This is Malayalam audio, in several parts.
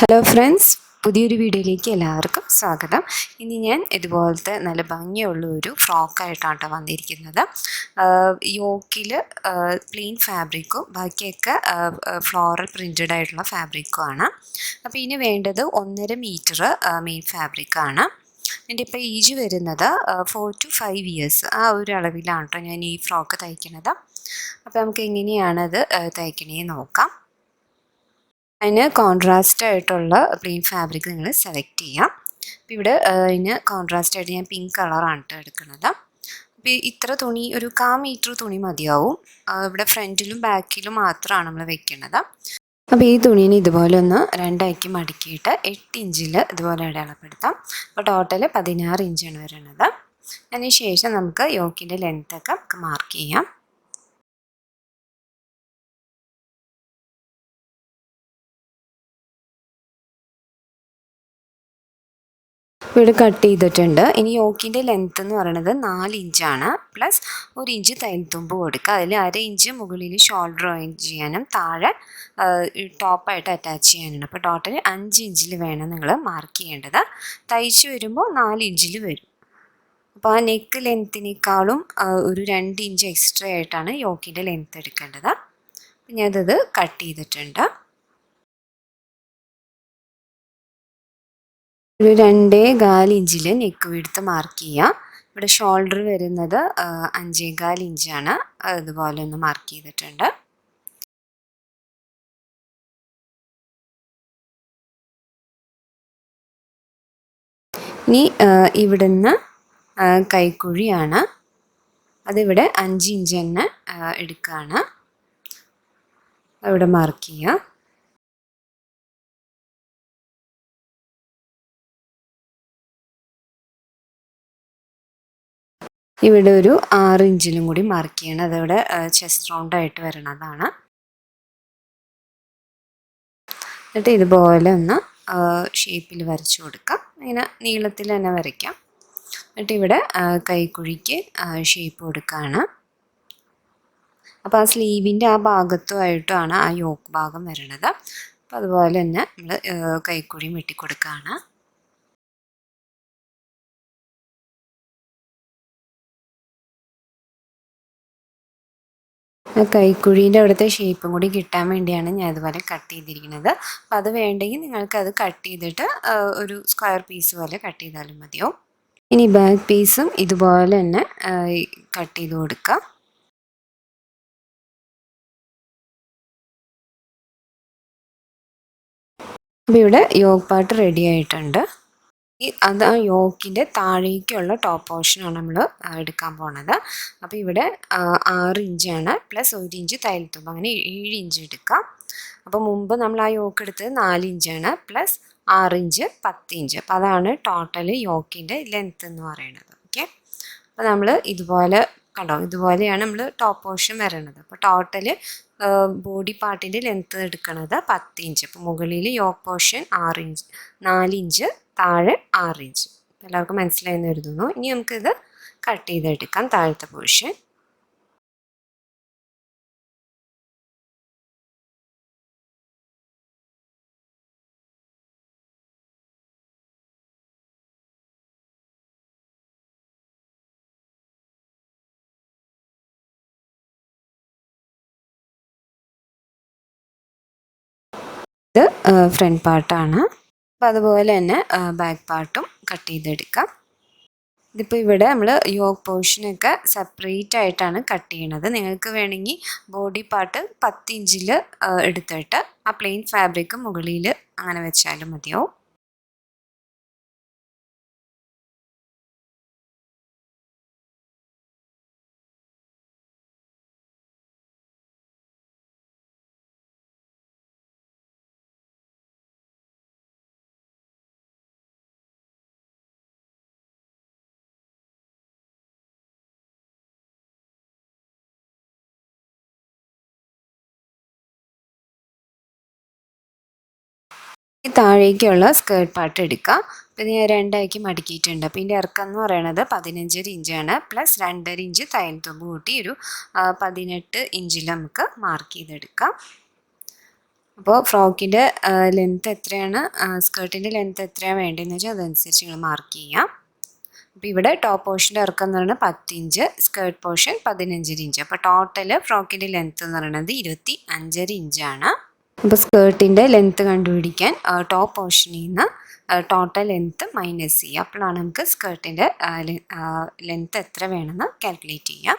ഹലോ ഫ്രണ്ട്സ്, പുതിയൊരു വീഡിയോയിലേക്ക് എല്ലാവർക്കും സ്വാഗതം. ഇനി ഞാൻ ഇതുപോലത്തെ നല്ല ഭംഗിയുള്ള ഒരു ഫ്രോക്കായിട്ടാണ് കേട്ടോ വന്നിരിക്കുന്നത്. യോക്കിൽ പ്ലെയിൻ ഫാബ്രിക്കും ബാക്കിയൊക്കെ ഫ്ലോറൽ പ്രിൻറ്റഡ് ആയിട്ടുള്ള ഫാബ്രിക്കും ആണ്. അപ്പോൾ ഇനി വേണ്ടത് 1.5 മീറ്റർ മെയിൻ ഫാബ്രിക്കാണ്. എൻ്റെ ഇപ്പോൾ ഏജ് വരുന്നത് 4 to 5 ഇയേഴ്സ് ആ ഒരു അളവിലാണ് കേട്ടോ ഞാൻ ഈ ഫ്രോക്ക് തയ്ക്കുന്നത്. അപ്പോൾ നമുക്ക് എങ്ങനെയാണത് തയ്ക്കണേ നോക്കാം. അതിന് കോൺട്രാസ്റ്റ് ആയിട്ടുള്ള പ്ലെയിൻ ഫാബ്രിക് നിങ്ങൾ സെലക്ട് ചെയ്യാം. അപ്പോൾ ഇവിടെ അതിന് കോൺട്രാസ്റ്റ് ആയിട്ട് ഞാൻ പിങ്ക് കളറാണ് കേട്ടോ എടുക്കുന്നത്. അപ്പോൾ ഇത്ര തുണി ഒരു 1/4 മീറ്റർ തുണി മതിയാവും. ഇവിടെ ഫ്രണ്ടിലും ബാക്കിലും മാത്രമാണ് നമ്മൾ വെക്കുന്നത്. അപ്പോൾ ഈ തുണീനെ ഇതുപോലെ ഒന്ന് രണ്ടാക്കി മടക്കിയിട്ട് 8 ഇഞ്ചിൽ ഇതുപോലെ അടയാളപ്പെടുത്താം. അപ്പോൾ ടോട്ടൽ 16 ഇഞ്ചാണ് വരുന്നത്. അതിന് ശേഷം നമുക്ക് യോക്കിൻ്റെ ലെങ്ത്തൊക്കെ മാർക്ക് ചെയ്യാം. ഇവിടെ കട്ട് ചെയ്തിട്ടുണ്ട്. ഇനി യോക്കിൻ്റെ ലെങ്ത്ത് എന്ന് പറയുന്നത് 4 ഇഞ്ചാണ്. പ്ലസ് 1 ഇഞ്ച് തയ്യൽത്തുമ്പ് കൊടുക്കുക. അതിൽ 1/2 ഇഞ്ച് മുകളിൽ ഷോൾഡർ ജോയിൻ ചെയ്യാനും താഴെ ടോപ്പായിട്ട് അറ്റാച്ച് ചെയ്യാനാണ്. അപ്പോൾ ടോട്ടൽ 5 ഇഞ്ചിൽ വേണം നിങ്ങൾ മാർക്ക് ചെയ്യേണ്ടത്. തയ്ച്ച് വരുമ്പോൾ 4 ഇഞ്ചിൽ വരും. അപ്പോൾ ആ നെക്ക് ലെങ്ത്തിനേക്കാളും ഒരു 2 ഇഞ്ച് എക്സ്ട്രാ ആയിട്ടാണ് യോക്കിൻ്റെ ലെങ്ത്ത് എടുക്കേണ്ടത്. ഞാനത് കട്ട് ചെയ്തിട്ടുണ്ട്. ഒരു 2.25 ഇഞ്ചിൽ നെക്ക് വിഡ്ത്ത് മാർക്ക് ചെയ്യുക. ഇവിടെ ഷോൾഡർ വരുന്നത് 5.25 ഇഞ്ചാണ്. അതുപോലെ ഒന്ന് മാർക്ക് ചെയ്തിട്ടുണ്ട്. ഇനി ഇവിടുന്ന് കൈക്കുഴിയാണ്. അതിവിടെ 5 ഇഞ്ച് തന്നെ എടുക്കുകയാണ്. അവിടെ മാർക്ക് ചെയ്യുക. ഇവിടെ ഒരു 6 ഇഞ്ചിലും കൂടി മാർക്ക് ചെയ്യണം. അതവിടെ ചെസ്റ്റ് റൗണ്ടായിട്ട് വരണതാണ്. എന്നിട്ട് ഇതുപോലെ ഒന്ന് ഷേപ്പിൽ വരച്ചു കൊടുക്കാം. ഇങ്ങനെ നീളത്തിൽ തന്നെ വരയ്ക്കാം. എന്നിട്ട് ഇവിടെ കൈക്കുഴിക്ക് ഷേപ്പ് കൊടുക്കുകയാണ്. അപ്പോൾ ആ സ്ലീവിൻ്റെ ആ ഭാഗത്തുമായിട്ടാണ് ആ യോക്ക് ഭാഗം വരണത്. അപ്പോൾ അതുപോലെ തന്നെ നമ്മൾ കൈക്കുഴി വെട്ടിക്കൊടുക്കുകയാണ്. കൈക്കുഴീൻ്റെ അവിടുത്തെ ഷേപ്പും കൂടി കിട്ടാൻ വേണ്ടിയാണ് ഞാൻ ഇതുപോലെ കട്ട് ചെയ്തിരിക്കുന്നത്. അപ്പോൾ അത് വേണ്ടെങ്കിൽ നിങ്ങൾക്കത് കട്ട് ചെയ്തിട്ട് ഒരു സ്ക്വയർ പീസ് പോലെ കട്ട് ചെയ്താലും മതിയോ. ഇനി ബാക്ക് പീസും ഇതുപോലെ തന്നെ കട്ട് ചെയ്ത് കൊടുക്കാം. അപ്പോൾ ഇവിടെ യോക്ക് പാർട്ട് റെഡി ആയിട്ടുണ്ട്. അത് ആ യോക്കിൻ്റെ താഴേക്കുള്ള ടോപ്പ് പോർഷനാണ് നമ്മൾ എടുക്കാൻ പോണത്. അപ്പോൾ ഇവിടെ 6 ഇഞ്ചാണ് പ്ലസ് 1 ഇഞ്ച് തയ്യൽത്തുമ്പ്, അങ്ങനെ 7 ഇഞ്ച് എടുക്കാം. അപ്പോൾ മുമ്പ് നമ്മൾ ആ യോക്ക് എടുത്തത് 4 ഇഞ്ചാണ് പ്ലസ് 6 ഇഞ്ച് 10 ഇഞ്ച്. അപ്പോൾ അതാണ് ടോട്ടൽ യോക്കിൻ്റെ ലെങ്ത്ത് എന്ന് പറയുന്നത്. ഓക്കെ, അപ്പോൾ നമ്മൾ ഇതുപോലെ കണ്ടോ, ഇതുപോലെയാണ് നമ്മൾ ടോപ്പ് പോർഷൻ വരണത്. അപ്പോൾ ടോട്ടൽ ബോഡി പാർട്ടിൻ്റെ ലെങ്ത്ത് എടുക്കുന്നത് 10 ഇഞ്ച്. അപ്പോൾ മുകളിൽ യോക്ക് പോർഷൻ 6 ഇഞ്ച്, 4 ഇഞ്ച്, താഴെ 6 ഇഞ്ച്. എല്ലാവർക്കും മനസ്സിലായെന്ന് കരുതുന്നു. ഇനി നമുക്കിത് കട്ട് ചെയ്തെടുക്കാം താഴത്തെ പോർഷൻ. ഇത് ഫ്രണ്ട് പാർട്ടാണ്. അപ്പോൾ അതുപോലെ തന്നെ ബാക്ക് പാർട്ടും കട്ട് ചെയ്തെടുക്കാം. ഇതിപ്പോൾ ഇവിടെ നമ്മൾ യോക്ക് പോർഷനൊക്കെ സെപ്പറേറ്റ് ആയിട്ടാണ് കട്ട് ചെയ്യണത്. നിങ്ങൾക്ക് വേണമെങ്കിൽ ബോഡി പാർട്ട് 10 ഇഞ്ചിൽ എടുത്തിട്ട് ആ പ്ലെയിൻ ഫാബ്രിക് മുകളിൽ അങ്ങനെ വെച്ചാലും മതിയാവും. താഴേക്കുള്ള സ്കേർട്ട് പാർട്ട് എടുക്കാം. അപ്പോൾ ഞാൻ 2 മടക്കിയിട്ടുണ്ട്. അപ്പോൾ ഇതിൻ്റെ ഇറക്കം എന്ന് പറയുന്നത് 15 ഇഞ്ചാണ് പ്ലസ് 2.5 ഇഞ്ച് തയ്യൽ തുമ്പ് കൂട്ടി ഒരു 18 ഇഞ്ചിൽ നമുക്ക് മാർക്ക് ചെയ്തെടുക്കാം. അപ്പോൾ ഫ്രോക്കിൻ്റെ ലെങ്ത്ത് എത്രയാണ്, സ്കേർട്ടിൻ്റെ ലെങ്ത്ത് എത്രയാണ് വേണ്ടതെന്ന് വെച്ചാൽ അതനുസരിച്ച് നിങ്ങൾ മാർക്ക് ചെയ്യാം. അപ്പോൾ ഇവിടെ ടോപ്പ് പോർഷൻ്റെ ഇറക്കം എന്ന് പറയുന്നത് 10 ഇഞ്ച്, സ്കേർട്ട് പോർഷൻ 15 ഇഞ്ച്. അപ്പോൾ ടോട്ടൽ ഫ്രോക്കിൻ്റെ ലെങ്ത്ത് എന്ന് പറയുന്നത് 25 ഇഞ്ചാണ്. അപ്പോൾ സ്കേർട്ടിൻ്റെ ലെങ്ത്ത് കണ്ടുപിടിക്കാൻ ടോപ്പ് പോർഷനിൽ നിന്ന് ടോട്ടൽ ലെങ്ത്ത് മൈനസ് ചെയ്യുക. അപ്പോഴാണ് നമുക്ക് സ്കേർട്ടിൻ്റെ ലെങ്ത്ത് എത്ര വേണമെന്ന് കാൽക്കുലേറ്റ് ചെയ്യാം.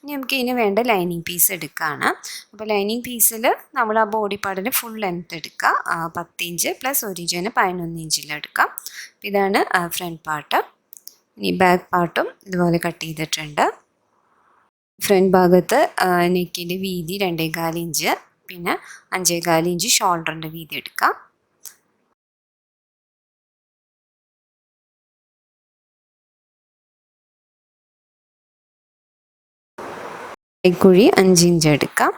ഇനി നമുക്ക് ഇതിന് വേണ്ട ലൈനിങ് പീസ് എടുക്കുകയാണ്. അപ്പോൾ ലൈനിങ് പീസിൽ നമ്മൾ ആ ബോഡി പാർട്ടിൻ്റെ ഫുൾ ലെങ്ത്ത് എടുക്കുക. 10 ഇഞ്ച് പ്ലസ് 1 ഇഞ്ച് തന്നെ 11 ഇഞ്ചിലെടുക്കാം. ഇതാണ് ഫ്രണ്ട് പാർട്ട്. ഇനി ബാക്ക് പാർട്ടും ഇതുപോലെ കട്ട് ചെയ്തിട്ടുണ്ട്. ഫ്രണ്ട് ഭാഗത്ത് നെക്കിൻ്റെ വീതി 2.25 ഇഞ്ച്, പിന്നെ 5.25 ഇഞ്ച് ഷോൾഡറിൻ്റെ വീതി എടുക്കാം. കൈക്കുഴി 5 ഇഞ്ച് എടുക്കാം.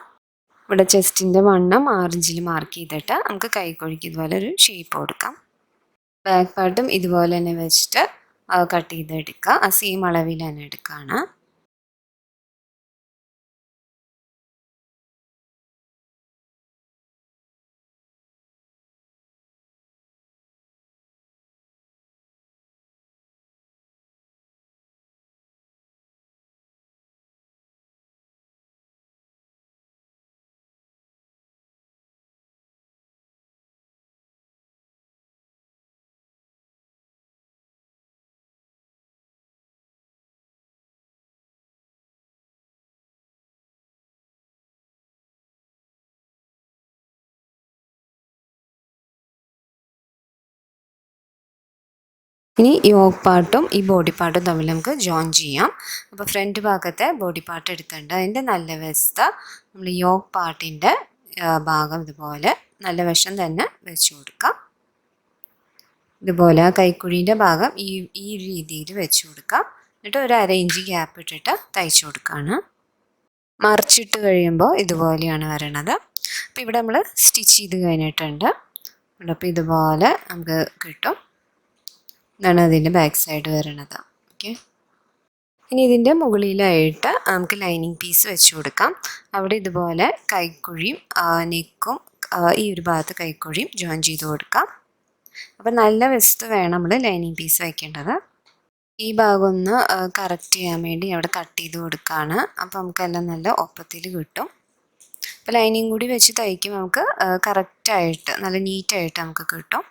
ഇവിടെ ചെസ്റ്റിൻ്റെ വണ്ണം 6 ഇഞ്ചിൽ മാർക്ക് ചെയ്തിട്ട് നമുക്ക് കൈക്കുഴിക്ക് ഇതുപോലെ ഒരു ഷേപ്പ് കൊടുക്കാം. ബാക്ക് പാർട്ടും ഇതുപോലെ തന്നെ വെച്ചിട്ട് കട്ട് ചെയ്തെടുക്കുക. ആ സെയിം അളവിൽ തന്നെ എടുക്കുകയാണ്. ഇനി യോക്ക് പാർട്ടും ഈ ബോഡി പാർട്ടും തമ്മിൽ നമുക്ക് ജോയിൻ ചെയ്യാം. അപ്പോൾ ഫ്രണ്ട് ഭാഗത്തെ ബോഡി പാർട്ട് എടുത്തിട്ടുണ്ട്. അതിൻ്റെ നല്ല വശത്ത് നമ്മൾ യോക്ക് പാർട്ടിൻ്റെ ഭാഗം ഇതുപോലെ നല്ല വശം തന്നെ വെച്ച് കൊടുക്കാം. ഇതുപോലെ കൈക്കുഴീൻ്റെ ഭാഗം ഈ രീതിയിൽ വെച്ച് കൊടുക്കാം. എന്നിട്ട് ഒരു 1/2 ഇഞ്ച് ഗ്യാപ്പ് ഇട്ടിട്ട് തയ്ച്ചു കൊടുക്കുകയാണ്. മറിച്ചിട്ട് കഴിയുമ്പോൾ ഇതുപോലെയാണ് വരണത്. അപ്പോൾ ഇവിടെ നമ്മൾ സ്റ്റിച്ച് ചെയ്ത് കഴിഞ്ഞിട്ടുണ്ട്. അപ്പോൾ ഇതുപോലെ നമുക്ക് കിട്ടും. ഇതാണ് അതിൻ്റെ ബാക്ക് സൈഡ് വരണത്. ഓക്കെ, ഇനി ഇതിൻ്റെ മുകളിലായിട്ട് നമുക്ക് ലൈനിങ് പീസ് വെച്ച് കൊടുക്കാം. അവിടെ ഇതുപോലെ കൈക്കുഴിയും നെക്കും ഈ ഒരു ഭാഗത്ത് കൈക്കുഴിയും ജോയിൻ ചെയ്ത് കൊടുക്കാം. അപ്പം നല്ല വശത്ത് വേണം നമ്മൾ ലൈനിങ് പീസ് വയ്ക്കേണ്ടത്. ഈ ഭാഗം ഒന്ന് കറക്റ്റ് ചെയ്യാൻ വേണ്ടി അവിടെ കട്ട് ചെയ്ത് കൊടുക്കുകയാണ്. അപ്പോൾ നമുക്കെല്ലാം നല്ല ഒപ്പത്തിൽ കിട്ടും. അപ്പോൾ ലൈനിങ് കൂടി വെച്ച് തയ്ക്കുമ്പോൾ നമുക്ക് കറക്റ്റായിട്ട് നല്ല നീറ്റായിട്ട് നമുക്ക് കിട്ടും.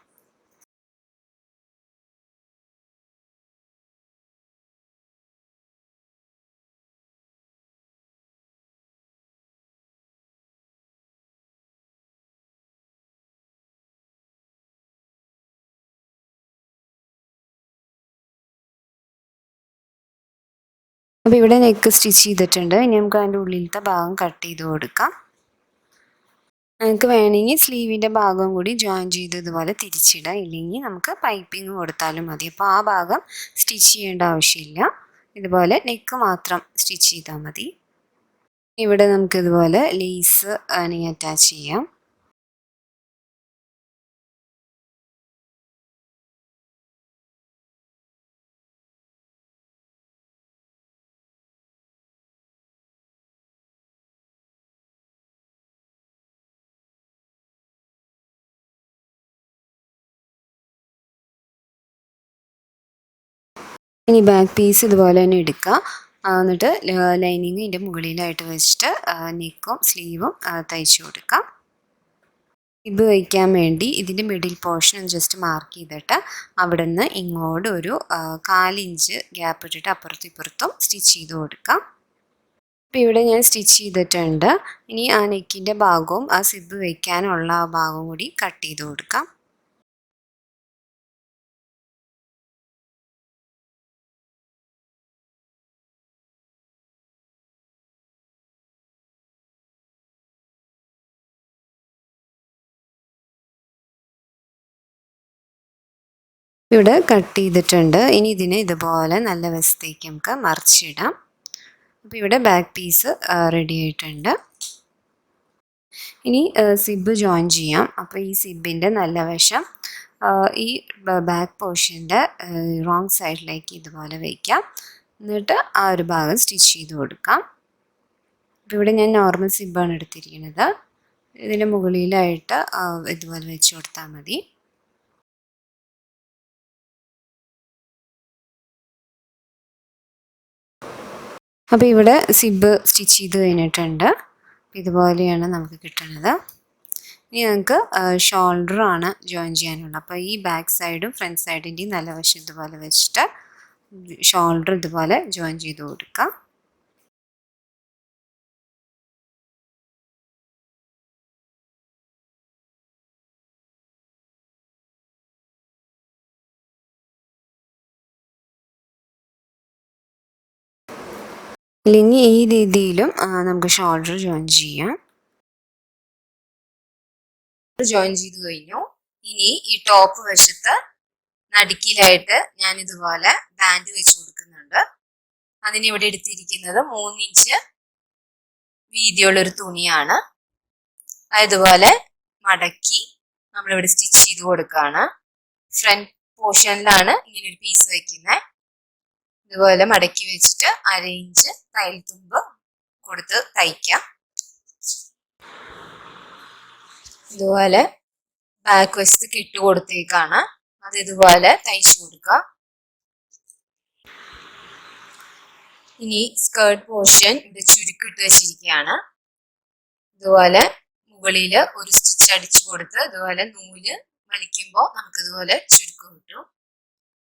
അപ്പോൾ ഇവിടെ നെക്ക് സ്റ്റിച്ച് ചെയ്തിട്ടുണ്ട്. ഇനി നമുക്ക് അതിൻ്റെ ഉള്ളിലത്തെ ഭാഗം കട്ട് ചെയ്ത് കൊടുക്കാം. നമുക്ക് വേണമെങ്കിൽ സ്ലീവിൻ്റെ ഭാഗം കൂടി ജോയിൻ ചെയ്ത് ഇതുപോലെ തിരിച്ചിടാം. ഇല്ലെങ്കിൽ നമുക്ക് പൈപ്പിംഗ് കൊടുത്താലും മതി. അപ്പോൾ ആ ഭാഗം സ്റ്റിച്ച് ചെയ്യേണ്ട ആവശ്യമില്ല. ഇതുപോലെ നെക്ക് മാത്രം സ്റ്റിച്ച് ചെയ്താൽ മതി. ഇവിടെ നമുക്ക് ഇതുപോലെ ലേസ് അറ്റാച്ച് ചെയ്യാം. ഇനി ബാക്ക് പീസ് ഇതുപോലെ തന്നെ എടുക്കുക. എന്നിട്ട് ലൈനിങ് ഇതിൻ്റെ മുകളിലായിട്ട് വെച്ചിട്ട് നെക്കും സ്ലീവും തയ്ച്ചു കൊടുക്കാം. ഇത് വയ്ക്കാൻ വേണ്ടി ഇതിൻ്റെ മിഡിൽ പോർഷൻ ജസ്റ്റ് മാർക്ക് ചെയ്തിട്ട് അവിടെ നിന്ന് ഇങ്ങോട്ട് ഒരു 1/4 ഇഞ്ച് ഗ്യാപ്പ് ഇട്ടിട്ട് അപ്പുറത്തും ഇപ്പുറത്തും സ്റ്റിച്ച് ചെയ്ത് കൊടുക്കാം. അപ്പോൾ ഇവിടെ ഞാൻ സ്റ്റിച്ച് ചെയ്തിട്ടുണ്ട്. ഇനി ആ നെക്കിൻ്റെ ഭാഗവും ആ സിബ് വയ്ക്കാനുള്ള ആ ഭാഗവും കൂടി കട്ട് ചെയ്ത് കൊടുക്കാം. ഇവിടെ കട്ട് ചെയ്തിട്ടുണ്ട്. ഇനി ഇതിനെ ഇതുപോലെ നല്ല വശത്തേക്ക് നമുക്ക് മറിച്ചിടാം. അപ്പോൾ ഇവിടെ ബാക്ക് പീസ് റെഡി ആയിട്ടുണ്ട്. ഇനി സിബ് ജോയിൻ ചെയ്യാം. അപ്പോൾ ഈ സിബിൻ്റെ നല്ല വശം ഈ ബാക്ക് പോർഷൻ്റെ റോങ് സൈഡിലേക്ക് ഇതുപോലെ വയ്ക്കാം. എന്നിട്ട് ആ ഒരു ഭാഗം സ്റ്റിച്ച് ചെയ്ത് കൊടുക്കാം. അപ്പോൾ ഇവിടെ ഞാൻ നോർമൽ സിബാണ് എടുത്തിരിക്കുന്നത്. ഇതിൻ്റെ മുകളിലായിട്ട് ഇതുപോലെ വെച്ച് കൊടുത്താൽ മതി. അപ്പോൾ ഇവിടെ സിബ് സ്റ്റിച്ച് ചെയ്ത് കഴിഞ്ഞിട്ടുണ്ട്. ഇതുപോലെയാണ് നമുക്ക് കിട്ടുന്നത്. ഇനി നമുക്ക് ഷോൾഡറാണ് ജോയിൻ ചെയ്യാനുള്ളത്. അപ്പോൾ ഈ ബാക്ക് സൈഡും ഫ്രണ്ട് സൈഡിൻ്റെയും നല്ല വശം ഇതുപോലെ വെച്ചിട്ട് ഷോൾഡർ ഇതുപോലെ ജോയിൻ ചെയ്ത് കൊടുക്കാം. അല്ലെങ്കിൽ ഈ രീതിയിലും നമുക്ക് ഷോൾഡർ ജോയിൻ ചെയ്യാം. ജോയിൻ ചെയ്ത് കഴിഞ്ഞു. ഇനി ഈ ടോപ്പ് വശത്ത് നടുക്കിലായിട്ട് ഞാൻ ഇതുപോലെ ബാൻഡ് വെച്ച് കൊടുക്കുന്നുണ്ട്. അതിന് ഇവിടെ എടുത്തിരിക്കുന്നത് 3 ഇഞ്ച് വീതിയുള്ളൊരു തുണിയാണ്. അതുപോലെ മടക്കി നമ്മളിവിടെ സ്റ്റിച്ച് ചെയ്ത് കൊടുക്കുകയാണ്. ഫ്രണ്ട് പോർഷനിലാണ് ഇങ്ങനെ ഒരു പീസ് വയ്ക്കുന്നത്. ഇതുപോലെ മടക്കി വെച്ചിട്ട് 1/2 ഇഞ്ച് തയ്യൽ തുമ്പ് കൊടുത്ത് തയ്ക്കാം. ഇതുപോലെ ബാക്ക് വശത്ത് കെട്ട് കൊടുത്തേക്കാണ്. അത് ഇതുപോലെ തയ്ച്ചു കൊടുക്കുക. ഇനി സ്കേർട്ട് പോർഷൻ ഇത് ചുരുക്കിട്ട് വെച്ചിരിക്കുകയാണ്. ഇതുപോലെ മുകളിൽ ഒരു സ്റ്റിച്ച് അടിച്ചു കൊടുത്ത് ഇതുപോലെ നൂല് വലിക്കുമ്പോൾ നമുക്ക് ഇതുപോലെ ചുരുക്ക് കിട്ടും.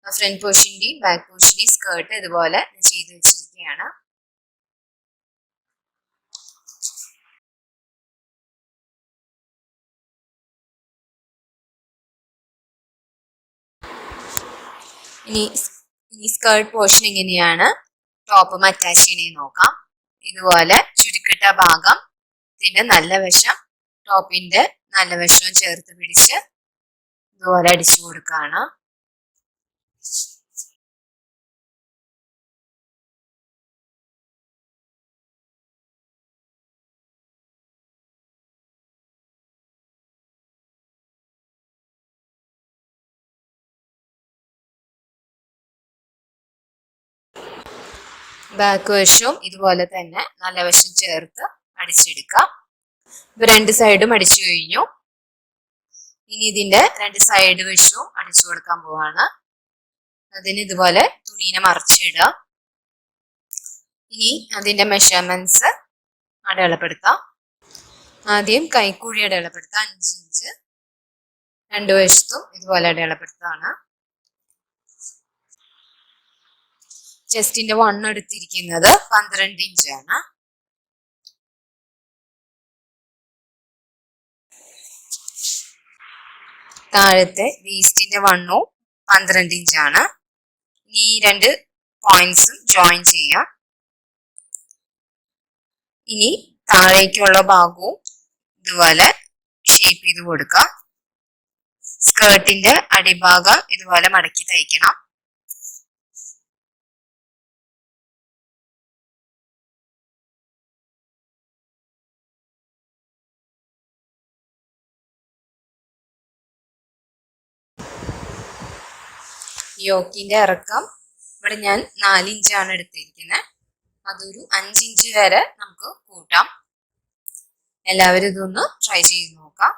ഫ്രണ്ട് പോർഷന്റെയും ബാക്ക് പോർഷന്റെയും സ്കേർട്ട് ഇതുപോലെ ചെയ്ത് വെച്ചിരിക്കുകയാണ്. ഇനി സ്കേർട്ട് പോർഷൻ എങ്ങനെയാണ് ടോപ്പും അറ്റാച്ച് ചെയ്യണേ നോക്കാം. ഇതുപോലെ ചുരുക്കിട്ട ഭാഗം ഇതിന്റെ നല്ല വശം ടോപ്പിന്റെ നല്ല വശവും ചേർത്ത് പിടിച്ച് ഇതുപോലെ അടിച്ചു കൊടുക്കുകയാണ്. ബാക്ക് വശവും ഇതുപോലെ തന്നെ നല്ല വശം ചേർത്ത് അടിച്ചെടുക്കാം. ഇപ്പൊ 2 സൈഡും അടിച്ചു കഴിഞ്ഞു. ഇനി ഇതിന്റെ 2 സൈഡ് വശവും അടിച്ചു കൊടുക്കാൻ പോവാണ്. അതിന് ഇതുപോലെ തുണീനെ മറിച്ചിടുക. ഇനി അതിന്റെ മെഷർമെന്റ്സ് അടയാളപ്പെടുത്താം. ആദ്യം കൈക്കുഴി അടയാളപ്പെടുത്താം 5 ഇഞ്ച്. 2 വശത്തും ഇതുപോലെ അടയാളപ്പെടുത്താണ്. ചെസ്റ്റിന്റെ വണ്ണം എടുത്തിരിക്കുന്നത് 12 ഇഞ്ചാണ്. താഴത്തെ വേസ്റ്റിന്റെ വണ്ണവും 12 ഇഞ്ചാണ്. ഈ 2 പോയിന്റ്സും ജോയിൻ ചെയ്യാം. ഇനി താഴേക്കുള്ള ഭാഗവും ഇതുപോലെ ഷേപ്പ് ചെയ്ത് കൊടുക്കാം. സ്കേർട്ടിന്റെ അടിഭാഗം ഇതുപോലെ മടക്കി തയ്ക്കണം. യോക്കിന്റെ ഇറക്കം ഇവിടെ ഞാൻ 4 ഇഞ്ചാണ് എടുത്തിരിക്കുന്നത്. അതൊരു 5 ഇഞ്ച് വരെ നമുക്ക് കൂട്ടാം. എല്ലാവരും ഇതൊന്ന് ട്രൈ ചെയ്ത് നോക്കാം.